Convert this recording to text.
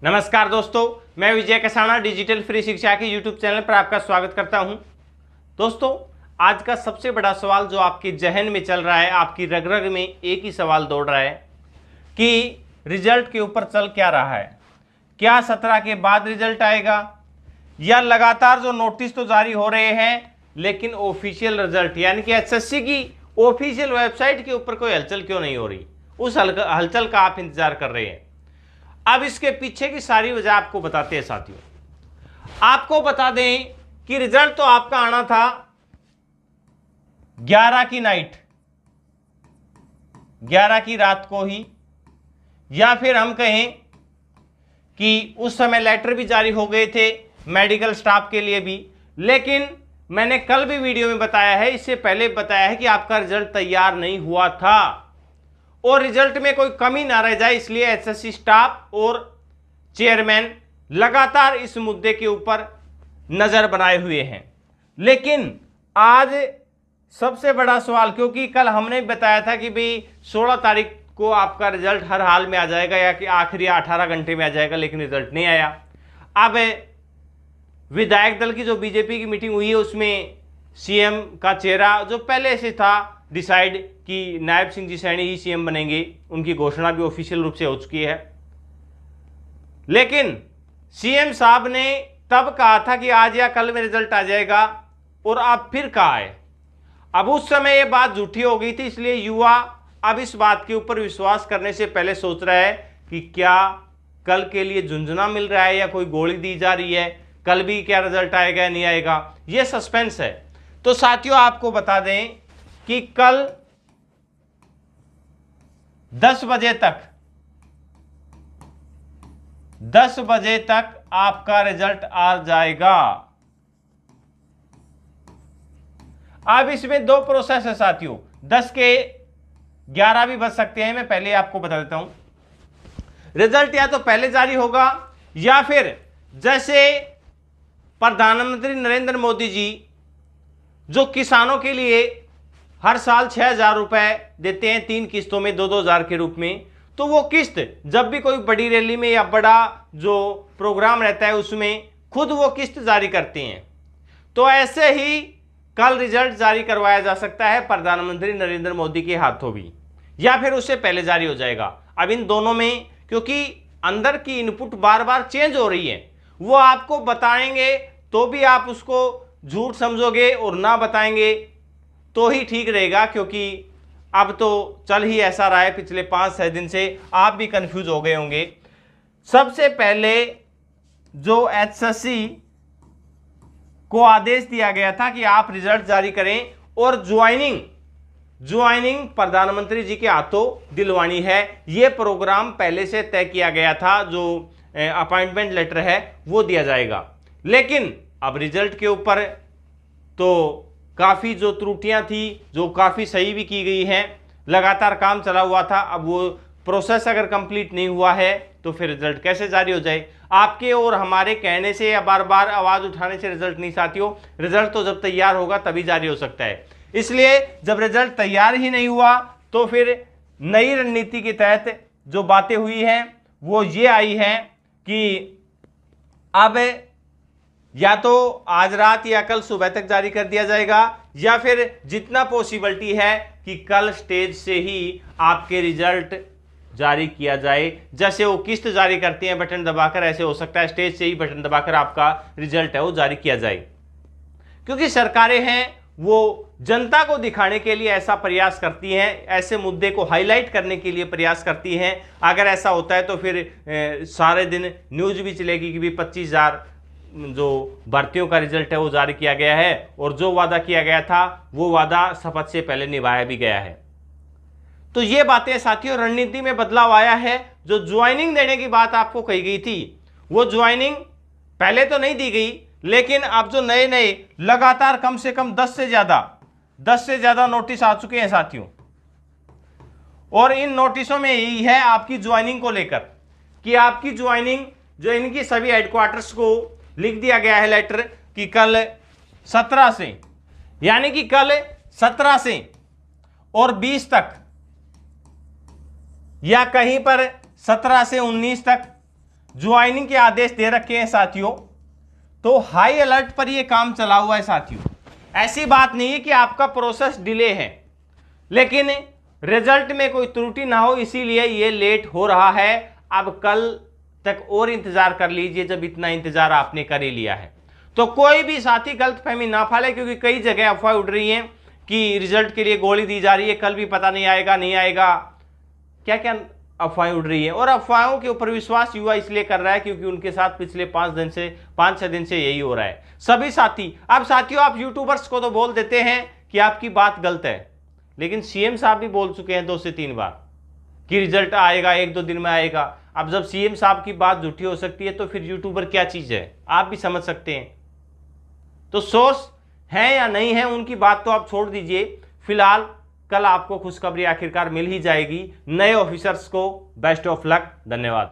नमस्कार दोस्तों, मैं विजय कसाना डिजिटल फ्री शिक्षा के यूट्यूब चैनल पर आपका स्वागत करता हूं। दोस्तों, आज का सबसे बड़ा सवाल जो आपके जहन में चल रहा है, आपकी रग रग में एक ही सवाल दौड़ रहा है कि रिजल्ट के ऊपर चल क्या रहा है। क्या 17 के बाद रिजल्ट आएगा या लगातार जो नोटिस तो जारी हो रहे हैं लेकिन ऑफिशियल रिजल्ट यानी कि एसएससी की ऑफिशियल वेबसाइट के ऊपर कोई हलचल क्यों नहीं हो रही, उस हलचल का आप इंतजार कर रहे हैं। अब इसके पीछे की सारी वजह आपको बताते हैं साथियों। आपको बता दें कि रिजल्ट तो आपका आना था 11 की नाइट, 11 की रात को ही, या फिर हम कहें कि उस समय लेटर भी जारी हो गए थे मेडिकल स्टाफ के लिए भी। लेकिन मैंने कल भी वीडियो में बताया है, इससे पहले बताया है कि आपका रिजल्ट तैयार नहीं हुआ था और रिजल्ट में कोई कमी ना रह जाए, इसलिए एसएससी स्टाफ और चेयरमैन लगातार इस मुद्दे के ऊपर नजर बनाए हुए हैं। लेकिन आज सबसे बड़ा सवाल, क्योंकि कल हमने बताया था कि भाई 16 तारीख को आपका रिजल्ट हर हाल में आ जाएगा या कि आखिरी 18 घंटे में आ जाएगा, लेकिन रिजल्ट नहीं आया। अब विधायक दल की जो बीजेपी की मीटिंग हुई है उसमें सीएम का चेहरा जो पहले से था डिसाइड कि नायब सिंह जी सैनी ही सीएम बनेंगे, उनकी घोषणा भी ऑफिशियल रूप से हो चुकी है। लेकिन सीएम साहब ने तब कहा था कि आज या कल में रिजल्ट आ जाएगा और अब फिर कहा है। अब उस समय यह बात झूठी हो गई थी, इसलिए युवा अब इस बात के ऊपर विश्वास करने से पहले सोच रहा है कि क्या कल के लिए झुंझुना मिल रहा है या कोई गोली दी जा रही है, कल भी क्या रिजल्ट आएगा या नहीं आएगा, यह सस्पेंस है। तो साथियों, आपको बता दें कि कल 10 बजे तक आपका रिजल्ट आ जाएगा। अब इसमें दो प्रोसेस है साथियों, 10 के 11 भी बज सकते हैं। मैं पहले आपको बता देता हूं, रिजल्ट या तो पहले जारी होगा या फिर जैसे प्रधानमंत्री नरेंद्र मोदी जी जो किसानों के लिए हर साल 6,000 रुपए देते हैं 3 किस्तों में 2,000 के रूप में, तो वो किस्त जब भी कोई बड़ी रैली में या बड़ा जो प्रोग्राम रहता है उसमें खुद वो किस्त जारी करते हैं। तो ऐसे ही कल रिजल्ट जारी करवाया जा सकता है प्रधानमंत्री नरेंद्र मोदी के हाथों भी, या फिर उससे पहले जारी हो जाएगा। अब इन दोनों में क्योंकि अंदर की इनपुट बार बार चेंज हो रही है, वो आपको बताएंगे तो भी आप उसको झूठ समझोगे और ना बताएंगे तो ही ठीक रहेगा, क्योंकि अब तो चल ही ऐसा रहा है पिछले 5-6 दिन से, आप भी कंफ्यूज हो गए होंगे। सबसे पहले जो एसएससी को आदेश दिया गया था कि आप रिजल्ट जारी करें और ज्वाइनिंग प्रधानमंत्री जी के हाथों दिलवानी है, यह प्रोग्राम पहले से तय किया गया था। जो अपॉइंटमेंट लेटर है वो दिया जाएगा। लेकिन अब रिजल्ट के ऊपर तो काफ़ी जो त्रुटियां थी, जो काफ़ी सही भी की गई हैं, लगातार काम चला हुआ था। अब वो प्रोसेस अगर कंप्लीट नहीं हुआ है तो फिर रिजल्ट कैसे जारी हो जाए। आपके और हमारे कहने से या बार बार आवाज़ उठाने से रिजल्ट नहीं साथियों, रिजल्ट तो जब तैयार होगा तभी जारी हो सकता है। इसलिए जब रिजल्ट तैयार ही नहीं हुआ तो फिर नई रणनीति के तहत जो बातें हुई हैं वो ये आई हैं कि अब या तो आज रात या कल सुबह तक जारी कर दिया जाएगा, या फिर जितना पॉसिबिलिटी है कि कल स्टेज से ही आपके रिजल्ट जारी किया जाए। जैसे वो किस्त जारी करते हैं बटन दबाकर, ऐसे हो सकता है स्टेज से ही बटन दबाकर आपका रिजल्ट है वो जारी किया जाए। क्योंकि सरकारें हैं वो जनता को दिखाने के लिए ऐसा प्रयास करती हैं, ऐसे मुद्दे को हाईलाइट करने के लिए प्रयास करती हैं। अगर ऐसा होता है तो फिर सारे दिन न्यूज भी चलेगी कि भी 25,000 जो भर्तियों का रिजल्ट है वो जारी किया गया है और जो वादा किया गया था वो वादा शपथ से पहले निभाया भी गया है। तो ये बातें साथियों, रणनीति में बदलाव आया है। जो ज्वाइनिंग देने की बात आपको कही गई थी वो ज्वाइनिंग पहले तो नहीं दी गई, लेकिन अब जो नए नए लगातार कम से कम 10 से ज्यादा नोटिस आ चुके हैं साथियों, और इन नोटिसों में यही है आपकी ज्वाइनिंग को लेकर कि आपकी ज्वाइनिंग जो इनकी सभी हेडक्वार्टर्स को लिख दिया गया है लेटर कि कल 17 से, यानी कि कल 17 से और 20 तक या कहीं पर 17 से 19 तक ज्वाइनिंग के आदेश दे रखे हैं साथियों, तो हाई अलर्ट पर यह काम चला हुआ है साथियों। ऐसी बात नहीं है कि आपका प्रोसेस डिले है, लेकिन रिजल्ट में कोई त्रुटि ना हो इसीलिए ये लेट हो रहा है। अब कल तक और इंतजार कर लीजिए, जब इतना इंतजार आपने कर ही लिया है। तो कोई भी साथी गलतफहमी ना फैले, क्योंकि कई जगह अफवाह उड़ रही हैं कि रिजल्ट के लिए गोली दी जा रही है, कल भी पता नहीं आएगा नहीं आएगा, क्या क्या अफवाहें उड़ रही है। और अफवाहों के ऊपर विश्वास युवा इसलिए कर रहा है क्योंकि उनके साथ पिछले 5-6 दिन से यही हो रहा है सभी साथी। अब साथियों, आप यूट्यूबर्स को तो बोल देते हैं कि आपकी बात गलत है, लेकिन सीएम साहब भी बोल चुके हैं 2 से 3 बार कि रिजल्ट आएगा 1-2 दिन में आएगा। अब जब सीएम साहब की बात झूठी हो सकती है तो फिर यूट्यूबर क्या चीज है, आप भी समझ सकते हैं। तो सोर्स है या नहीं है उनकी बात तो आप छोड़ दीजिए, फिलहाल कल आपको खुशखबरी आखिरकार मिल ही जाएगी। नए ऑफिसर्स को बेस्ट ऑफ लक। धन्यवाद।